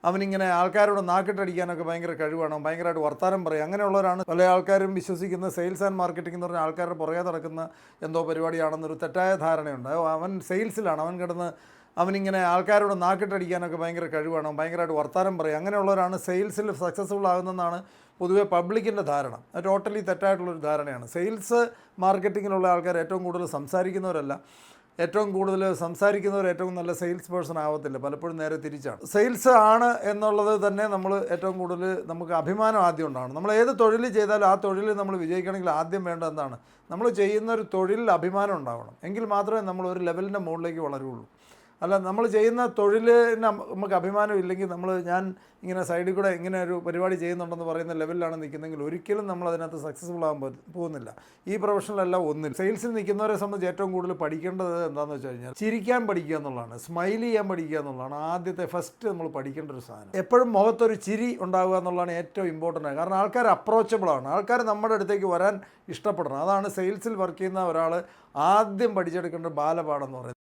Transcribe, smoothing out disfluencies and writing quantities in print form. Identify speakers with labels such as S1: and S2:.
S1: അവനിങ്ങനെ ആൾക്കാരോട് നാക്കിട്ടടിക്കാനൊക്കെ ഭയങ്കര കഴിവാണ്, ഭയങ്കരമായിട്ട് വർത്താനം പറയും. അങ്ങനെയുള്ളവരാണ് പല ആൾക്കാരും വിശ്വസിക്കുന്ന സെയിൽസ് ആൻഡ് മാർക്കറ്റിംഗ് എന്ന് പറഞ്ഞാൽ ആൾക്കാരുടെ പുറകെ നടക്കുന്ന എന്തോ പരിപാടിയാണെന്നൊരു തെറ്റായ ധാരണയുണ്ട്. അവൻ സെയിൽസിലാണ്, അവനിങ്ങനെ ആൾക്കാരോട് നാക്കിട്ടടിക്കാനൊക്കെ ഭയങ്കര കഴിവാണ്, ഭയങ്കരമായിട്ട് വർത്താനം പറയും. അങ്ങനെയുള്ളവരാണ് സെയിൽസിൽ സക്സസ്ഫുൾ ആകുന്നതെന്നാണ് പൊതുവേ പബ്ലിക്കിൻ്റെ ധാരണ. അത് ടോട്ടലി തെറ്റായിട്ടുള്ളൊരു ധാരണയാണ്. സെയിൽസ് മാർക്കറ്റിങ്ങിലുള്ള ആൾക്കാർ ഏറ്റവും കൂടുതൽ സംസാരിക്കുന്നവരല്ല, ഏറ്റവും കൂടുതൽ സംസാരിക്കുന്നവർ ഏറ്റവും നല്ല സെയിൽസ് പേഴ്സൺ ആവത്തില്ല, പലപ്പോഴും നേരെ തിരിച്ചാണ്. സെയിൽസ് ആണ് എന്നുള്ളത് തന്നെ നമ്മൾ ഏറ്റവും കൂടുതൽ നമുക്ക് അഭിമാനം ആദ്യം ഉണ്ടാവണം. നമ്മൾ ഏത് തൊഴിൽ ചെയ്താലും ആ തൊഴിൽ നമ്മൾ വിജയിക്കണമെങ്കിൽ ആദ്യം വേണ്ടത് എന്താണ്? നമ്മൾ ചെയ്യുന്ന ഒരു തൊഴിലിൽ അഭിമാനം ഉണ്ടാവണം. എങ്കിൽ മാത്രമേ നമ്മൾ ഒരു ലെവലിൻ്റെ മുകളിലേക്ക് വളരുകയുള്ളൂ. അല്ല, നമ്മൾ ചെയ്യുന്ന തൊഴിലിന് നമുക്ക് അഭിമാനം ഇല്ലെങ്കിൽ ഞാൻ ഇങ്ങനെ സൈഡിൽ കൂടെ ഇങ്ങനെ ഒരു പരിപാടി ചെയ്യുന്നുണ്ടെന്ന് പറയുന്ന ലെവലിലാണ് നിൽക്കുന്നതെങ്കിൽ ഒരിക്കലും നമ്മൾ അതിനകത്ത് സക്സസ്ഫുൾ ആകാൻ പോകുന്നില്ല. ഈ പ്രൊഫഷനിലെല്ലാം ഒന്നിൽ സെയിൽസിൽ നിൽക്കുന്നവരെ സംബന്ധിച്ച് ഏറ്റവും കൂടുതൽ പഠിക്കേണ്ടത് എന്താണെന്ന് വെച്ച് കഴിഞ്ഞാൽ ചിരിക്കാൻ പഠിക്കുക എന്നുള്ളതാണ്, സ്മൈൽ ചെയ്യാൻ പഠിക്കുക എന്നുള്ളതാണ് ആദ്യത്തെ ഫസ്റ്റ് നമ്മൾ പഠിക്കേണ്ട ഒരു സാധനം. എപ്പോഴും മുഖത്തൊരു ചിരി ഉണ്ടാവുക എന്നുള്ളതാണ് ഏറ്റവും ഇമ്പോർട്ടൻ്റ്. കാരണം ആൾക്കാർ അപ്രോച്ചബിളാണ്, ആൾക്കാർ നമ്മുടെ അടുത്തേക്ക് വരാൻ ഇഷ്ടപ്പെടണം. അതാണ് സെയിൽസിൽ വർക്ക് ചെയ്യുന്ന ഒരാൾ ആദ്യം പഠിച്ചെടുക്കേണ്ട ബാലപാഠം എന്ന് പറയുന്നത്.